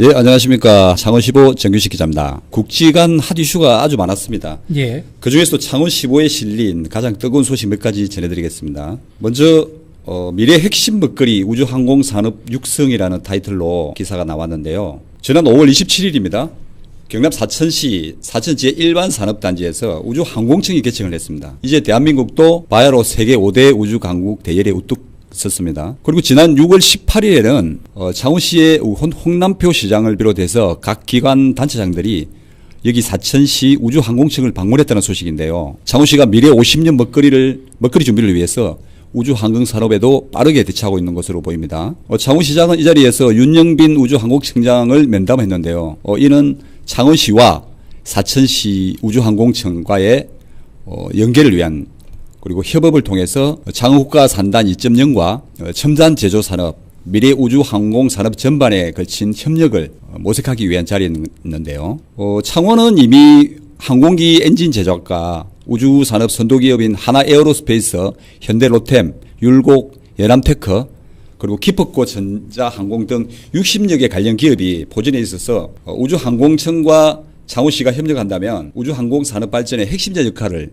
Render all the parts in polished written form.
예, 안녕하십니까. 창원15 정규식 기자입니다. 국지간 핫 이슈가 아주 많았습니다. 예. 그중에서도 창원15에 실린 가장 뜨거운 소식 몇 가지 전해드리겠습니다. 먼저 미래 핵심 먹거리 우주항공산업 육성이라는 타이틀로 기사가 나왔는데요. 지난 5월 27일입니다. 경남 사천시 사천 제1반 산업단지에서 우주항공청이 개청을 했습니다. 이제 대한민국도 바야흐로 세계 5대 우주강국 대열에 우뚝 섰습니다. 그리고 지난 6월 18일에는 창원시의 홍남표 시장을 비롯해서 각 기관 단체장들이 여기 사천시 우주항공청을 방문했다는 소식인데요. 창원시가 미래 50년 먹거리 준비를 위해서 우주항공산업에도 빠르게 대처하고 있는 것으로 보입니다. 창원시장은 이 자리에서 윤영빈 우주항공청장을 면담했는데요. 이는 창원시와 사천시 우주항공청과의 연계를 위한 그리고 협업을 통해서 창원국가 산단 2.0과 첨단 제조산업, 미래 우주항공산업 전반에 걸친 협력을 모색하기 위한 자리였는데요. 창원은 이미 항공기 엔진 제작과 우주산업 선도기업인 하나에어로스페이스, 현대로템, 율곡, 예남테크, 그리고 기프코 전자항공 등 60여 개 관련 기업이 포진해 있어서 우주항공청과 창원시가 협력한다면 우주항공산업 발전의 핵심적 역할을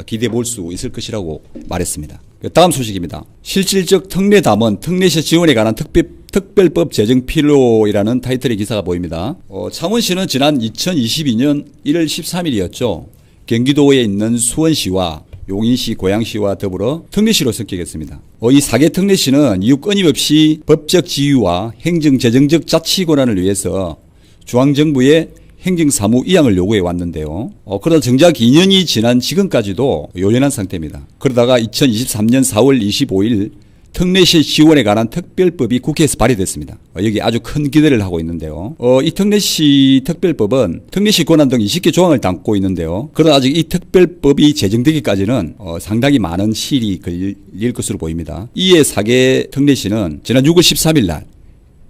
기대해 볼 수 있을 것이라고 말했습니다. 다음 소식입니다. 실질적 특례 담원, 특례시 지원에 관한 특별법 제정 필요이라는 타이틀의 기사가 보입니다. 창원시는 지난 2022년 1월 13일이었죠. 경기도에 있는 수원시와 용인시, 고양시와 더불어 특례시로 선택했습니다. 이 4개 특례시는 이후 끊임없이 법적 지위와 행정재정적 자치 권한을 위해서 중앙정부의 행정사무 이양을 요구해 왔는데요. 그러다 정작 2년이 지난 지금까지도 요연한 상태입니다. 그러다가 2023년 4월 25일 특례시 지원에 관한 특별법이 국회에서 발의됐습니다. 여기 아주 큰 기대를 하고 있는데요. 이 특례시 특별법은 특례시 권한 등 20개 조항을 담고 있는데요. 그러나 아직 이 특별법이 제정되기까지는 상당히 많은 시일이 걸릴 것으로 보입니다. 이에 4개 특례시는 지난 6월 13일 날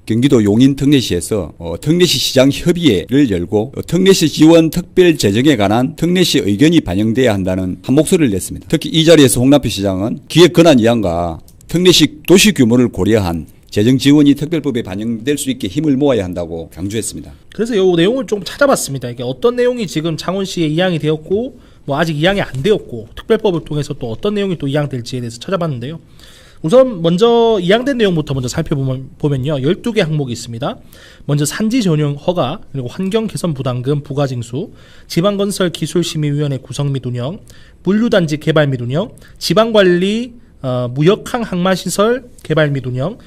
경기도 용인 특례시에서 특례시 시장 협의회를 열고 특례시 지원 특별 재정에 관한 특례시 의견이 반영돼야 한다는 한 목소리를 냈습니다. 특히 이 자리에서 홍남표 시장은 기획 권한 이양과 특례시 도시 규모를 고려한 재정 지원이 특별법에 반영될 수 있게 힘을 모아야 한다고 강조했습니다. 그래서 이 내용을 좀 찾아봤습니다. 이게 어떤 내용이 지금 창원시에 이양이 되었고 아직 이양이 안 되었고 특별법을 통해서 또 어떤 내용이 또 이양될지에 대해서 찾아봤는데요. 우선 먼저 이양된 내용부터 먼저 살펴보면요. 12개 항목이 있습니다. 먼저 산지 전용 허가, 그리고 환경 개선 부담금 부과 징수, 지방건설 기술심의위원회 구성 및 운영, 물류단지 개발 및 운영, 지방관리 무역항 항만시설 개발 및 운영,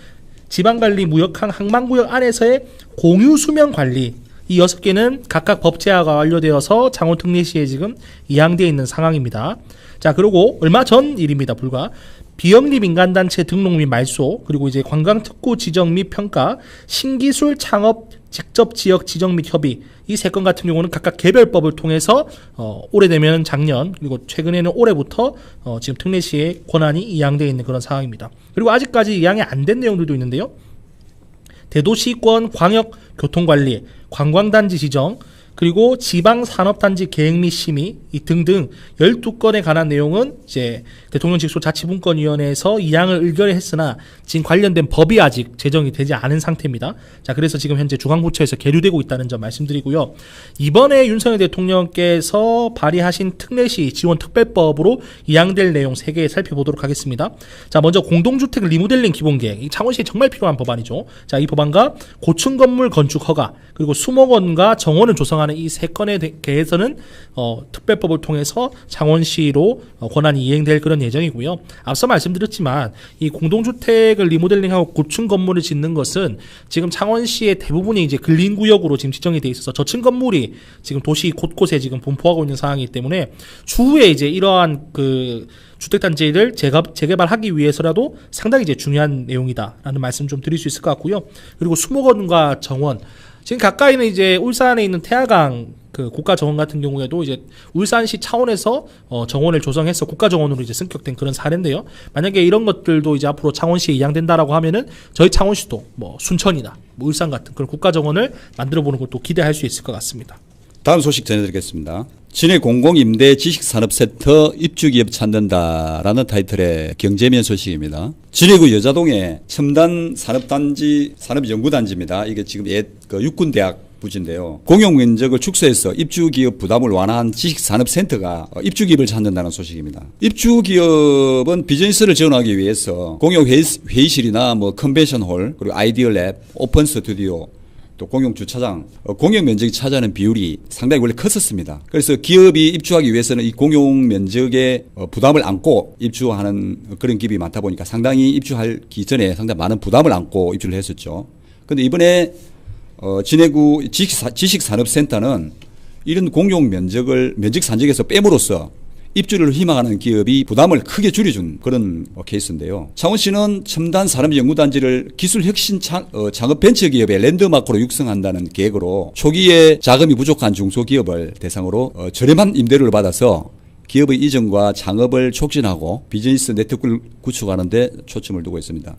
지방관리 무역항 항만구역 안에서의 공유 수면 관리, 이 6개는 각각 법제화가 완료되어서 창원특례시에 지금 이양되어 있는 상황입니다. 자, 그리고 얼마 전 일입니다. 불과 비영리 민간단체 등록 및 말소, 그리고 이제 관광특구 지정 및 평가, 신기술 창업 직접 지역 지정 및 협의, 이 3건 같은 경우는 각각 개별법을 통해서 오래되면 작년, 그리고 최근에는 올해부터 지금 특례시의 권한이 이양되어 있는 그런 상황입니다. 그리고 아직까지 이양이 안 된 내용들도 있는데요. 대도시권 광역교통관리, 관광단지 지정, 그리고 지방산업단지 계획 및 심의 등등 12건에 관한 내용은 이제 대통령 직속 자치분권위원회에서 이양을 의결했으나 지금 관련된 법이 아직 제정이 되지 않은 상태입니다. 자, 그래서 지금 현재 중앙부처에서 계류되고 있다는 점 말씀드리고요. 이번에 윤석열 대통령께서 발의하신 특례시 지원 특별법으로 이양될 내용 3개 살펴보도록 하겠습니다. 자, 먼저 공동주택 리모델링 기본계획, 이 창원시에 정말 필요한 법안이죠. 자, 이 법안과 고층 건물 건축 허가, 그리고 수목원과 정원을 조성하는 이 3건에 대해서는 특별법을 통해서 창원시로 권한이 이행될 그런 예정이고요. 앞서 말씀드렸지만 이 공동주택을 리모델링하고 고층 건물을 짓는 것은 지금 창원시의 대부분이 이제 근린구역으로 지금 지정이 돼 있어서 저층 건물이 지금 도시 곳곳에 지금 분포하고 있는 상황이기 때문에 추후에 이제 이러한 그 주택단지를 재개발하기 위해서라도 상당히 이제 중요한 내용이다라는 말씀 좀 드릴 수 있을 것 같고요. 그리고 수목원과 정원, 지금 가까이는 이제 울산에 있는 태화강 그 국가정원 같은 경우에도 이제 울산시 차원에서 정원을 조성해서 국가정원으로 이제 승격된 그런 사례인데요. 만약에 이런 것들도 이제 앞으로 창원시에 이양된다라고 하면은 저희 창원시도 뭐 순천이나 뭐 울산 같은 그런 국가정원을 만들어 보는 것도 기대할 수 있을 것 같습니다. 다음 소식 전해드리겠습니다. 진해 공공임대 지식산업센터 입주기업 찾는다라는 타이틀의 경제면 소식입니다. 진해구 여자동에 첨단 산업단지, 산업연구단지입니다. 이게 지금 옛 육군대학 부지인데요. 공용 면적을 축소해서 입주기업 부담을 완화한 지식산업센터가 입주기업을 찾는다는 소식입니다. 입주기업은 비즈니스를 지원하기 위해서 공용 회의실이나 뭐 컨벤션홀, 그리고 아이디어 랩, 오픈 스튜디오, 또 공용 주차장, 공용 면적이 차지하는 비율이 상당히 원래 컸었습니다. 그래서 기업이 입주하기 위해서는 이 공용 면적의 부담을 안고 입주하는 그런 기업이 많다 보니까 상당히 입주하기 전에 상당히 많은 부담을 안고 입주를 했었죠. 그런데 이번에 진해구 지식산업센터는 이런 공용 면적 산적에서 뺨으로써 입주를 희망하는 기업이 부담을 크게 줄여준 그런 케이스인데요. 창원시는 첨단 산업연구단지를 기술혁신 창업벤처기업의 랜드마크로 육성한다는 계획으로 초기에 자금이 부족한 중소기업을 대상으로 저렴한 임대료를 받아서 기업의 이전과 창업을 촉진하고 비즈니스 네트워크를 구축하는 데 초점을 두고 있습니다.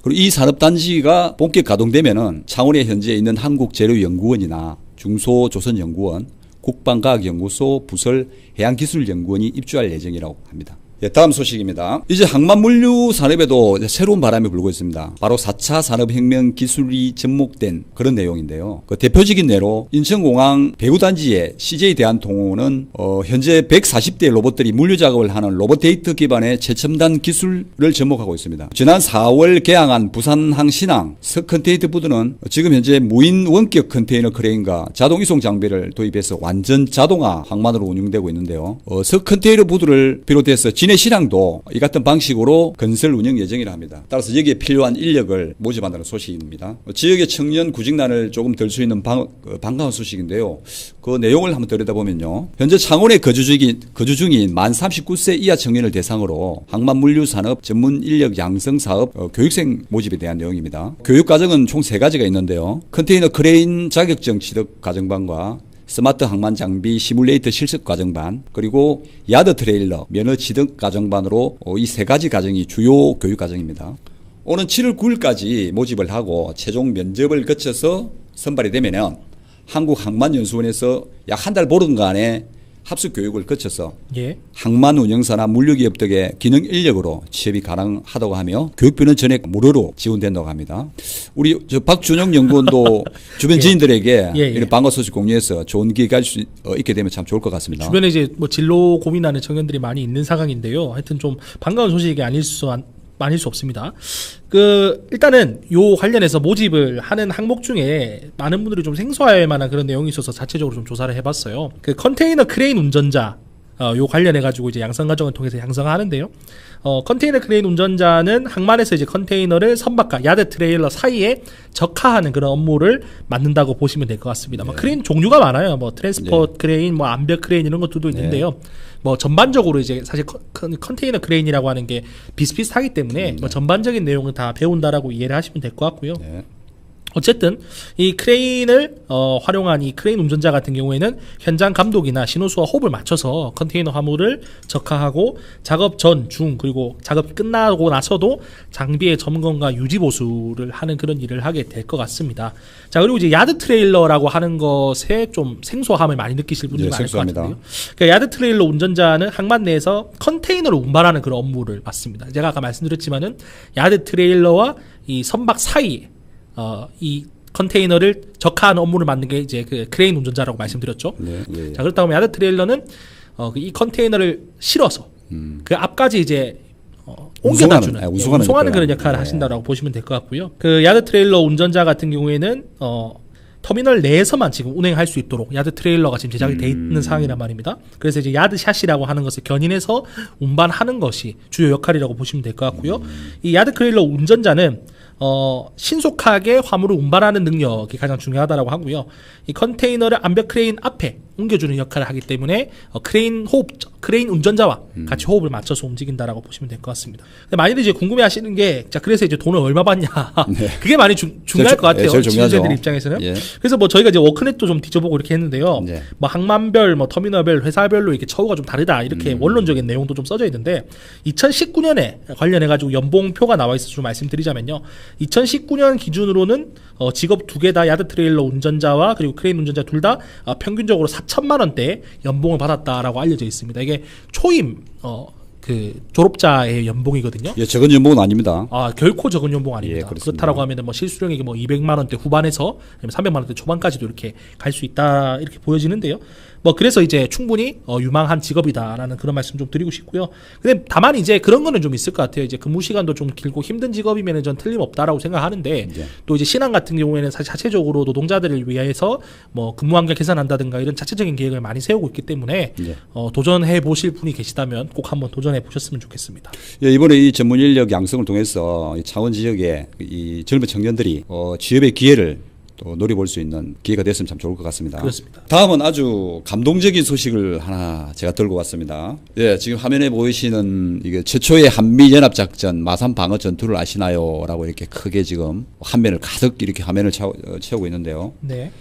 그리고 이 산업단지가 본격 가동되면은 창원에 현재 있는 한국재료연구원이나 중소조선연구원, 국방과학연구소, 부설 해양기술연구원이 입주할 예정이라고 합니다. 예, 다음 소식입니다. 이제 항만물류 산업에도 새로운 바람이 불고 있습니다. 바로 4차 산업혁명 기술이 접목된 그런 내용인데요. 그 대표적인 예로 인천공항 배후단지의 CJ 대한통운은 현재 140대 로봇들이 물류 작업을 하는 로봇 데이터 기반의 최첨단 기술을 접목하고 있습니다. 지난 4월 개항한 부산항 신항 서컨테이너 부두는 지금 현재 무인 원격 컨테이너 크레인과 자동 이송 장비를 도입해서 완전 자동화 항만으로 운영되고 있는데요. 서컨테이너 부두를 비롯해서 진해 신항도 이 같은 방식으로 건설 운영 예정이라 합니다. 따라서 여기에 필요한 인력을 모집한다는 소식입니다. 지역의 청년 구직난을 조금 덜 수 있는 반가운 소식인데요. 그 내용을 한번 들여다보면요. 현재 창원에 거주 중인 만 39세 이하 청년을 대상으로 항만물류 산업 전문 인력 양성 사업 교육생 모집에 대한 내용입니다. 교육 과정은 총 3가지가 있는데요. 컨테이너 크레인 자격증 취득 과정반과 스마트 항만 장비 시뮬레이터 실습 과정반, 그리고 야드 트레일러 면허 취득 과정반으로 이 3가지 과정이 주요 교육 과정입니다. 오는 7월 9일까지 모집을 하고 최종 면접을 거쳐서 선발이 되면은 한국항만연수원에서 약 한 달 보름간의 합숙 교육을 거쳐서 항만 운영사나 물류기업 등의 기능 인력으로 취업이 가능하다고 하며 교육비는 전액 무료로 지원된다고 합니다. 우리 박준영 연구원도 주변 지인들에게 이런 반가운 소식 공유해서 좋은 기회가 할 수 있게 되면 참 좋을 것 같습니다. 주변에 이제 뭐 진로 고민하는 청년들이 많이 있는 상황인데요. 하여튼 좀 반가운 소식이 아닐 수 없습니다. 일단은 요 관련해서 모집을 하는 항목 중에 많은 분들이 좀 생소할 만한 그런 내용이 있어서 자체적으로 좀 조사를 해봤어요. 그 컨테이너 크레인 운전자 요 관련해가지고 이제 양성 과정을 통해서 양성하는데요. 컨테이너 크레인 운전자는 항만에서 이제 컨테이너를 선박과 야드 트레일러 사이에 적하하는 그런 업무를 맡는다고 보시면 될 것 같습니다. 뭐 크레인 종류가 많아요. 뭐 트랜스포트 크레인, 뭐 암벽 크레인 이런 것들도 있는데요. 뭐 전반적으로 이제 사실 컨테이너 크레인이라고 하는 게 비슷비슷하기 때문에 뭐 전반적인 내용을 다 배운다라고 이해를 하시면 될 것 같고요. 어쨌든 이 크레인을 활용한 이 크레인 운전자 같은 경우에는 현장 감독이나 신호수와 호흡을 맞춰서 컨테이너 화물을 적하하고 작업 전, 중, 그리고 작업이 끝나고 나서도 장비의 점검과 유지 보수를 하는 그런 일을 하게 될 것 같습니다. 자, 그리고 이제 야드 트레일러라고 하는 것에 좀 생소함을 많이 느끼실 분들이 많을 것 같은데요. 그러니까 야드 트레일러 운전자는 항만 내에서 컨테이너를 운반하는 그런 업무를 맡습니다. 제가 아까 말씀드렸지만은 야드 트레일러와 이 선박 사이에 이 컨테이너를 적하는 업무를 맡는 게 이제 그 크레인 운전자라고 말씀드렸죠. 자, 그렇다고 하면 야드 트레일러는 이 컨테이너를 실어서 그 앞까지 이제 옮겨다주는 운송하는 그런 역할을 하신다라고 보시면 될 것 같고요. 그 야드 트레일러 운전자 같은 경우에는 터미널 내에서만 지금 운행할 수 있도록 야드 트레일러가 지금 제작이 돼 있는 상황이란 말입니다. 그래서 이제 야드 샷이라고 하는 것을 견인해서 운반하는 것이 주요 역할이라고 보시면 될 것 같고요. 이 야드 트레일러 운전자는 신속하게 화물을 운반하는 능력이 가장 중요하다고 하고요. 이 컨테이너를 암벽 크레인 앞에 옮겨주는 역할을 하기 때문에 크레인 운전자와 같이 호흡을 맞춰서 움직인다라고 보시면 될 것 같습니다. 근데 많이들 이제 궁금해하시는 게, 자, 그래서 이제 돈을 얼마 받냐? 그게 많이 중요할 것 같아요. 취준생들 입장에서는. 그래서 뭐 저희가 이제 워크넷도 좀 뒤져보고 이렇게 했는데요. 뭐 항만별, 뭐 터미널별, 회사별로 이렇게 처우가 좀 다르다, 이렇게 원론적인 내용도 좀 써져 있는데, 2019년에 관련해가지고 연봉표가 나와 있어서 좀 말씀드리자면요. 2019년 기준으로는 직업 2개 다 야드 트레일러 운전자와 그리고 크레인 운전자 둘 다 평균적으로 4천만 원대 연봉을 받았다라고 알려져 있습니다. 이게 초임 그 졸업자의 연봉이거든요. 예, 적은 연봉은 아닙니다. 아, 결코 적은 연봉 아닙니다. 예, 그렇습니다. 그렇다라고 하면은 뭐 실수령액이 뭐 200만 원대 후반에서 300만 원대 초반까지도 이렇게 갈 수 있다 이렇게 보여지는데요. 뭐 그래서 이제 충분히 유망한 직업이다라는 그런 말씀 좀 드리고 싶고요. 근데 다만 이제 그런 거는 좀 있을 것 같아요. 이제 근무 시간도 좀 길고 힘든 직업이면은 전 틀림없다라고 생각하는데 예. 또 이제 신한 같은 경우에는 사실 자체적으로 노동자들을 위해서 뭐 근무 환경 개선한다든가 이런 자체적인 계획을 많이 세우고 있기 때문에 예. 도전해 보실 분이 계시다면 꼭 한번 도전해 보셨으면 좋겠습니다. 예, 이번에 이 전문 인력 양성을 통해서 이 창원 지역의 이 젊은 청년들이 취업의 기회를 또 노려볼 수 있는 기회가 됐으면 참 좋을 것 같습니다. 그렇습니다. 다음은 아주 감동적인 소식을 하나 제가 들고 왔습니다. 예, 지금 화면에 보이시는 이게 최초의 한미연합작전 마산 방어 전투를 아시나요? 라고 이렇게 크게 지금 화면을 가득 이렇게 화면을 채우고 있는데요. 네.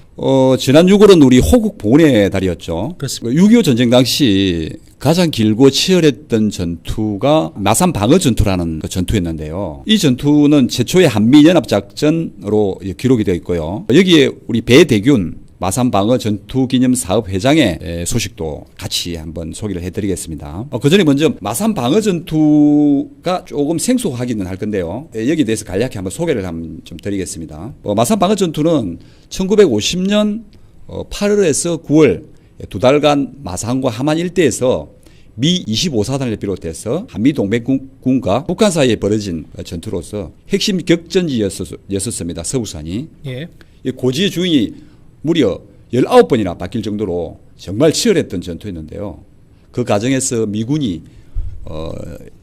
지난 6월은 우리 호국 봉헌의 달이었죠. 그렇습니다. 6.25 전쟁 당시 가장 길고 치열했던 전투가 마산 방어 전투라는 그 전투였는데요. 이 전투는 최초의 한미연합작전으로 기록이 되어 있고요. 여기에 우리 배대균 마산 방어 전투 기념 사업 회장의 소식도 같이 한번 소개를 해드리겠습니다. 그 전에 먼저 마산 방어 전투가 조금 생소하기는 할 건데요. 여기에 대해서 간략히 한번 소개를 한번 좀 드리겠습니다. 마산 방어 전투는 1950년 8월에서 9월 두 달간 마산과 함안 일대에서 미 25사단을 비롯해서 한미동맹군과 북한 사이에 벌어진 전투로서 핵심 격전지였었습니다. 서부산이. 예. 고지의 주인이 무려 19번이나 바뀔 정도로 정말 치열했던 전투였는데요. 그 과정에서 미군이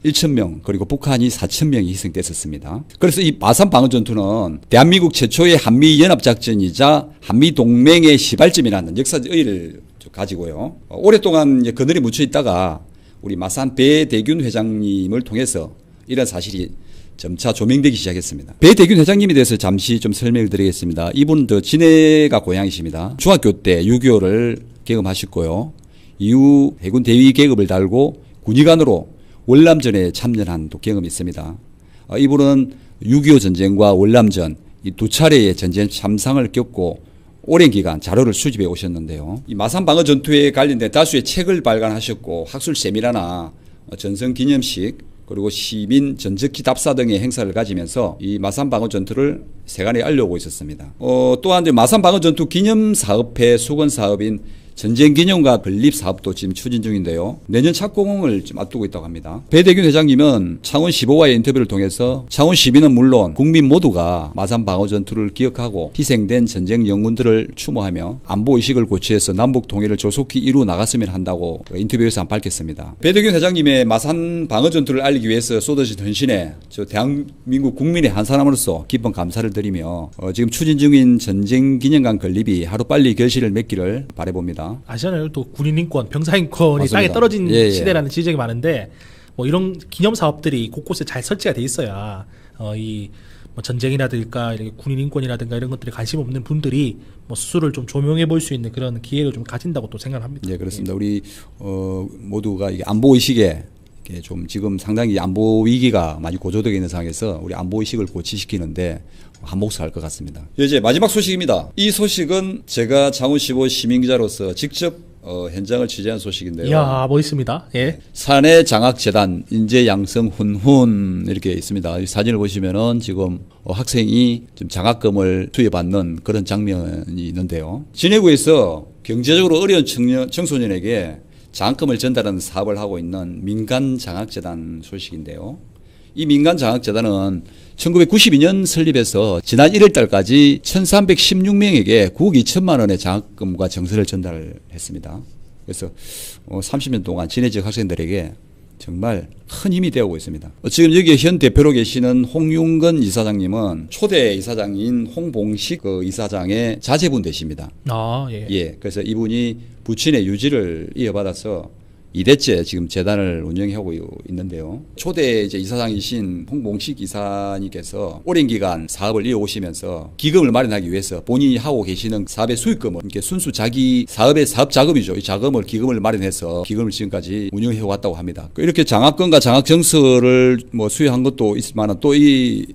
1,000명 그리고 북한이 4,000명이 희생됐었습니다. 그래서 이 마산 방어 전투는 대한민국 최초의 한미연합작전이자 한미동맹의 시발점이라는 역사적 의의를 가지고요. 오랫동안 그늘에 묻혀 있다가 우리 마산 배대균 회장님을 통해서 이런 사실이 점차 조명되기 시작했습니다. 배대균 회장님에 대해서 잠시 좀 설명을 드리겠습니다. 이분도 진해가 고향이십니다. 중학교 때 6.25를 경험하셨고요. 이후 해군 대위 계급을 달고 군의관으로 월남전에 참전한 또 경험이 있습니다. 이분은 6.25 전쟁과 월남전 이 두 차례의 전쟁 참상을 겪고 오랜 기간 자료를 수집해 오셨는데요. 이 마산 방어 전투에 관련된 다수의 책을 발간하셨고 학술 세미나나 전성 기념식 그리고 시민 전적기 답사 등의 행사를 가지면서 이 마산 방어 전투를 세간에 알려오고 있었습니다. 또한 마산 방어 전투 기념 사업회 수건 사업인 전쟁기념과 건립 사업도 지금 추진 중인데요. 내년 착공을 지금 앞두고 있다고 합니다. 배대균 회장님은 창원 15와의 인터뷰를 통해서 창원 시민은 물론 국민 모두가 마산 방어 전투를 기억하고 희생된 전쟁 영웅들을 추모하며 안보 의식을 고취해서 남북 통일을 조속히 이루 나갔으면 한다고 인터뷰에서 밝혔습니다. 배대균 회장님의 마산 방어 전투를 알리기 위해서 쏟아진 헌신에 대한민국 국민의 한 사람으로서 깊은 감사를 드리며 지금 추진 중인 전쟁기념관 건립이 하루빨리 결실을 맺기를 바라봅니다. 아시잖아요. 또 군인 인권, 병사 인권이 맞습니다. 땅에 떨어진 예. 시대라는 지적이 많은데 뭐 이런 기념 사업들이 곳곳에 잘 설치가 돼 있어야 이 뭐 전쟁이라든가 이렇게 군인 인권이라든가 이런 것들에 관심 없는 분들이 뭐 스스로를 좀 조명해 볼 수 있는 그런 기회를 좀 가진다고 또 생각합니다. 네, 그렇습니다. 우리 모두가 이게 안보 의식에 좀 지금 상당히 안보 위기가 많이 고조되어 있는 상황에서 우리 안보 의식을 고취시키는데 한 몫을 할 것 같습니다. 이제 마지막 소식입니다. 이 소식은 제가 창원 15 시민기자로서 직접 현장을 취재한 소식인데요. 이야, 멋있습니다. 예. 사내 장학재단 인재 양성 훈훈 이렇게 있습니다. 이 사진을 보시면은 지금 학생이 좀 장학금을 수여받는 그런 장면이 있는데요. 진해구에서 경제적으로 어려운 청소년에게 장학금을 전달하는 사업을 하고 있는 민간장학재단 소식인데요. 이 민간장학재단은 1992년 설립해서 지난 1월 달까지 1,316명에게 9억 2천만 원의 장학금과 정서를 전달했습니다. 그래서 30년 동안 진해 지역 학생들에게 정말 큰 힘이 되어오고 있습니다. 지금 여기 현 대표로 계시는 홍윤건 이사장님은 초대 이사장인 홍봉식 이사장의 자제분 되십니다. 아, 예. 예. 그래서 이분이 부친의 유지를 이어받아서 2대째 지금 재단을 운영하고 있는데요. 초대 이제 이사장이신 홍봉식 이사님께서 오랜 기간 사업을 이어오시면서 기금을 마련하기 위해서 본인이 하고 계시는 사업의 수익금을 이렇게 순수 자기 사업의 사업 자금이죠. 이 자금을 기금을 마련해서 기금을 지금까지 운영해 왔다고 합니다. 이렇게 장학금과 장학정서를 뭐 수여한 것도 있지만 또 이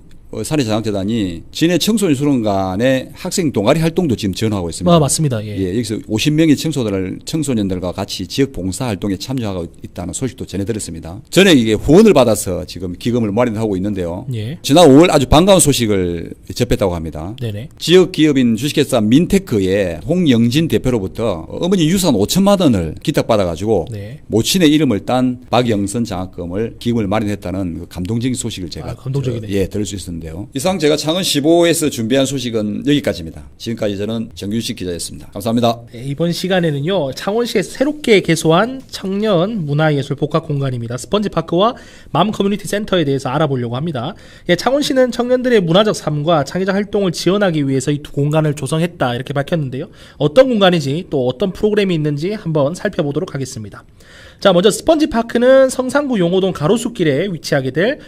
사회자랑재단이 진해 청소년 수련관의 학생 동아리 활동도 지금 지원하고 있습니다. 맞습니다. 예. 예, 여기서 50명의 청소년들과 같이 지역 봉사 활동에 참여하고 있다는 소식도 전해드렸습니다. 전에 이게 후원을 받아서 지금 기금을 마련하고 있는데요. 예. 지난 5월 아주 반가운 소식을 접했다고 합니다. 네네. 지역 기업인 주식회사 민테크의 홍영진 대표로부터 어머니 유산 5천만 원을 기탁받아가지고 네. 모친의 이름을 딴 박영선 장학금을 기금을 마련했다는 그 감동적인 소식을 제가 감동적이네. 들을 수 있었는데요. 이상 제가 창원 15에서 준비한 소식은 여기까지입니다. 지금까지 저는 정규식 기자였습니다. 감사합니다. 네, 이번 시간에는요, 창원시에서 새롭게 개소한 청년 문화예술 복합 공간입니다. 스펀지파크와 맘 커뮤니티 센터에 대해서 알아보려고 합니다. 예, 창원시는 청년들의 문화적 삶과 창의적 활동을 지원하기 위해서 이 두 공간을 조성했다 이렇게 밝혔는데요. 어떤 공간인지 또 어떤 프로그램이 있는지 한번 살펴보도록 하겠습니다. 자, 먼저 스펀지파크는 성산구 용호동 가로수길에 위치하게 될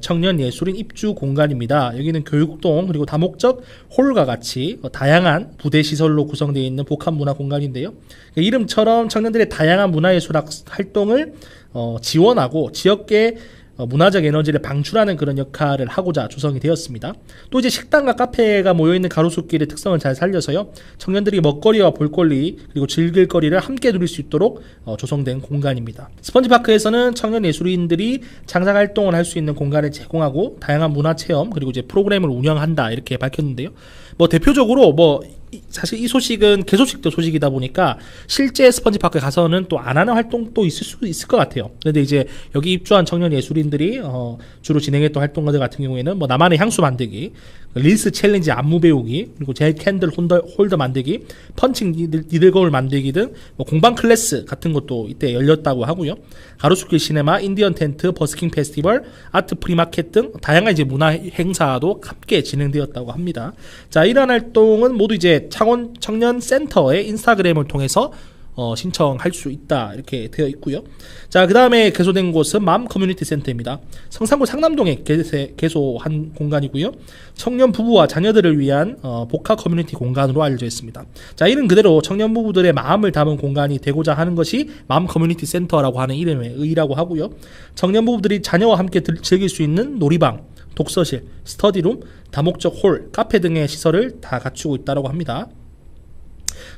청년 예술인 입주 공간입니다. 여기는 교육동 그리고 다목적 홀과 같이 다양한 부대 시설로 구성되어 있는 복합 문화 공간인데요. 이름처럼 청년들의 다양한 문화예술 활동을 지원하고 지역계 문화적 에너지를 방출하는 그런 역할을 하고자 조성이 되었습니다. 또 이제 식당과 카페가 모여있는 가로수길의 특성을 잘 살려서요, 청년들이 먹거리와 볼거리 그리고 즐길 거리를 함께 누릴 수 있도록 조성된 공간입니다. 스펀지파크에서는 청년 예술인들이 창작 활동을 할 수 있는 공간을 제공하고 다양한 문화 체험 그리고 이제 프로그램을 운영한다 이렇게 밝혔는데요. 대표적으로 사실 이 소식은 개소식도 소식이다 보니까 실제 스펀지파크에 가서는 또 안 하는 활동도 있을 수 있을 것 같아요. 그런데 이제 여기 입주한 청년 예술인들이 주로 진행했던 활동들 같은 경우에는 나만의 향수 만들기, 릴스 챌린지 안무 배우기, 그리고 젤 캔들 홀더 만들기, 펀칭 니들 거울 만들기 등 공방 클래스 같은 것도 이때 열렸다고 하고요. 가로수길 시네마, 인디언 텐트, 버스킹 페스티벌, 아트 프리마켓 등 다양한 이제 문화 행사도 함께 진행되었다고 합니다. 자, 이러한 활동은 모두 이제 창원 청년 센터의 인스타그램을 통해서 신청할 수 있다 이렇게 되어 있고요. 자, 그 다음에 개소된 곳은 맘 커뮤니티 센터입니다. 성산구 상남동에 개소한 공간이고요. 청년 부부와 자녀들을 위한 복합 커뮤니티 공간으로 알려져 있습니다. 자, 이름 그대로 청년 부부들의 마음을 담은 공간이 되고자 하는 것이 맘 커뮤니티 센터라고 하는 이름의 의의라고 하고요. 청년 부부들이 자녀와 함께 즐길 수 있는 놀이방, 독서실, 스터디룸, 다목적 홀, 카페 등의 시설을 다 갖추고 있다고 합니다.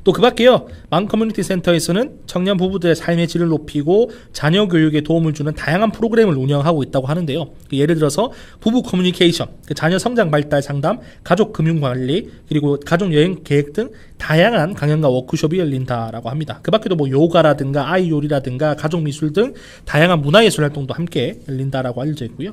또 그 밖에요, 맘 커뮤니티 센터에서는 청년 부부들의 삶의 질을 높이고 자녀 교육에 도움을 주는 다양한 프로그램을 운영하고 있다고 하는데요. 예를 들어서 부부 커뮤니케이션, 자녀 성장 발달 상담, 가족 금융 관리, 그리고 가족 여행 계획 등 다양한 강연과 워크숍이 열린다라고 합니다. 그 밖에도 요가라든가 아이 요리라든가 가족 미술 등 다양한 문화예술 활동도 함께 열린다라고 알려져 있고요.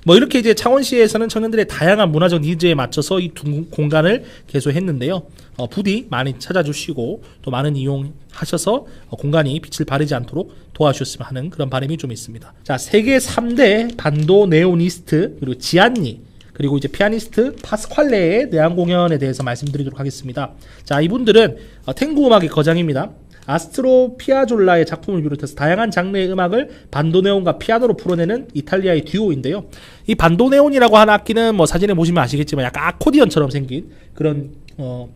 이렇게 이제 창원시에서는 청년들의 다양한 문화적 니즈에 맞춰서 이 두 공간을 개소했는데요. 부디 많이 찾아주시고 또 많은 이용하셔서 공간이 빛을 발하지 않도록 도와주셨으면 하는 그런 바람이 좀 있습니다. 자, 세계 3대 반도 네오니스트 그리고 지안니 그리고 이제 피아니스트 파스칼레의 내한 공연에 대해서 말씀드리도록 하겠습니다. 자, 이분들은 탱고 음악의 거장입니다. 아스트로 피아졸라의 작품을 비롯해서 다양한 장르의 음악을 반도네온과 피아노로 풀어내는 이탈리아의 듀오인데요. 이 반도네온이라고 하는 악기는 사진에 보시면 아시겠지만 약간 아코디언처럼 생긴 그런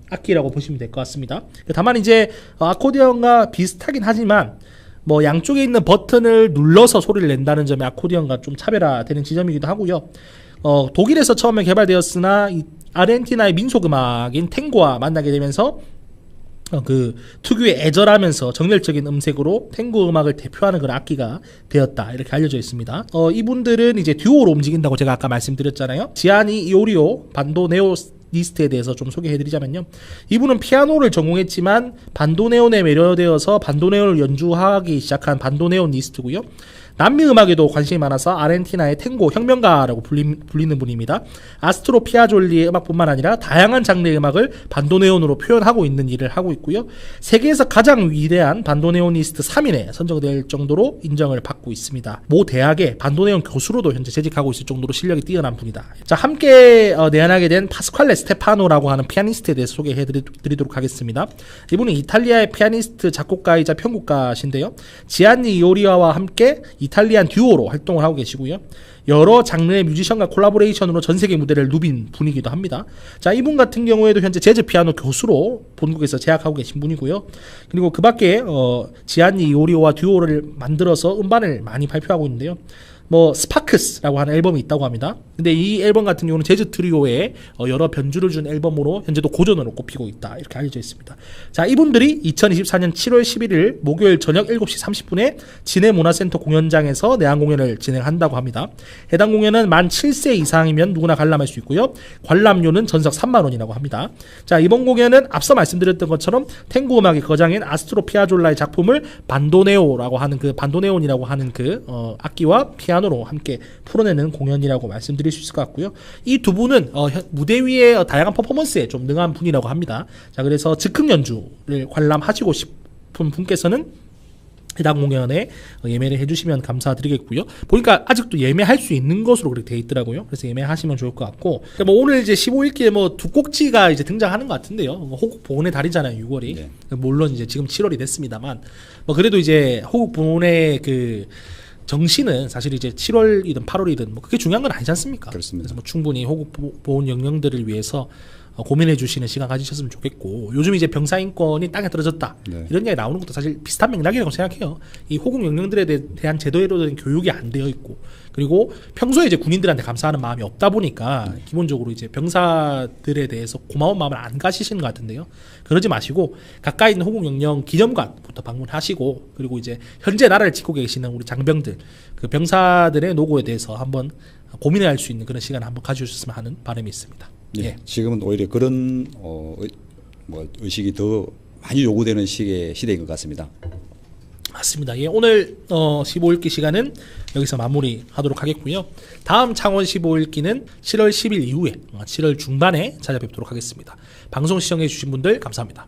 악기라고 보시면 될 것 같습니다. 다만 이제 아코디언과 비슷하긴 하지만 양쪽에 있는 버튼을 눌러서 소리를 낸다는 점이 아코디언과 좀 차별화되는 지점이기도 하고요. 독일에서 처음에 개발되었으나 아르헨티나의 민속음악인 탱고와 만나게 되면서 그 특유의 애절하면서 정열적인 음색으로 탱고 음악을 대표하는 그런 악기가 되었다 이렇게 알려져 있습니다. 이분들은 이제 듀오로 움직인다고 제가 아까 말씀드렸잖아요. 지아니 이오리오 반도네오니스트에 대해서 좀 소개해드리자면요, 이분은 피아노를 전공했지만 반도네온에 매료되어서 반도네온을 연주하기 시작한 반도네오니스트고요. 남미 음악에도 관심이 많아서 아르헨티나의 탱고 혁명가라고 불리는 분입니다. 아스트로 피아졸리의 음악뿐만 아니라 다양한 장르의 음악을 반도네온으로 표현하고 있는 일을 하고 있고요. 세계에서 가장 위대한 반도네오니스트 3인에 선정될 정도로 인정을 받고 있습니다. 모 대학의 반도네온 교수로도 현재 재직하고 있을 정도로 실력이 뛰어난 분이다. 자, 함께 내한하게 된 파스칼레 스테파노라고 하는 피아니스트에 대해서 소개해드리도록 하겠습니다. 이분은 이탈리아의 피아니스트 작곡가이자 편곡가신데요. 지안니 이오리아와 함께 이탈리안 듀오로 활동을 하고 계시고요. 여러 장르의 뮤지션과 콜라보레이션으로 전 세계 무대를 누빈 분이기도 합니다. 자, 이분 같은 경우에도 현재 재즈 피아노 교수로 본국에서 재학하고 계신 분이고요. 그리고 그 밖에 지안니 이오리오와 듀오를 만들어서 음반을 많이 발표하고 있는데요. 스파크스라고 하는 앨범이 있다고 합니다. 근데 이 앨범 같은 경우는 재즈 트리오의 여러 변주를 준 앨범으로 현재도 고전으로 꼽히고 있다 이렇게 알려져 있습니다. 자, 이분들이 2024년 7월 11일 목요일 저녁 7시 30분에 진해문화센터 공연장에서 내한 공연을 진행한다고 합니다. 해당 공연은 만 7세 이상이면 누구나 관람할 수 있고요. 관람료는 전석 3만 원이라고 합니다. 자, 이번 공연은 앞서 말씀드렸던 것처럼 탱고 음악의 거장인 아스트로 피아졸라의 작품을 반도네오라고 하는 그 반도네온이라고 하는 그 악기와 피아노로 함께 풀어내는 공연이라고 말씀드릴 수 있을 것 같고요. 이 두 분은 무대 위의 다양한 퍼포먼스에 좀 능한 분이라고 합니다. 자, 그래서 즉흥 연주를 관람하시고 싶은 분께서는 해당 공연에 예매를 해주시면 감사드리겠고요. 보니까 아직도 예매할 수 있는 것으로 그렇게 돼 있더라고요. 그래서 예매하시면 좋을 것 같고, 뭐 오늘 이제 15일기에 뭐 두 꼭지가 이제 등장하는 것 같은데요. 호국 보훈의 달이잖아요, 6월이. 네. 물론 이제 지금 7월이 됐습니다만, 뭐 그래도 이제 호국 보훈의 그 정시는 사실 이제 7월이든 8월이든 뭐 그게 중요한 건 아니지 않습니까? 그렇습니다. 그래서 뭐 충분히 호국 보훈 영령들을 위해서 고민해 주시는 시간 가지셨으면 좋겠고, 요즘 이제 병사 인권이 땅에 떨어졌다 네. 이런 이야기 나오는 것도 사실 비슷한 맥락이라고 생각해요. 이 호국 영령들에 대한 제도로 된 교육이 안 되어 있고, 그리고 평소에 이제 군인들한테 감사하는 마음이 없다 보니까 기본적으로 이제 병사들에 대해서 고마운 마음을 안 가지시는 것 같은데요. 그러지 마시고 가까이 있는 호국 영령 기념관부터 방문하시고, 그리고 이제 현재 나라를 지키고 계시는 우리 장병들, 그 병사들의 노고에 대해서 한번 고민해 할 수 있는 그런 시간을 한번 가져주셨으면 하는 바람이 있습니다. 예. 예. 지금은 오히려 그런 뭐 의식이 더 많이 요구되는 시대인 것 같습니다. 맞습니다. 예, 오늘 15일기 시간은 여기서 마무리하도록 하겠고요. 다음 창원 15일기는 7월 10일 이후에 7월 중반에 찾아뵙도록 하겠습니다. 방송 시청해 주신 분들 감사합니다.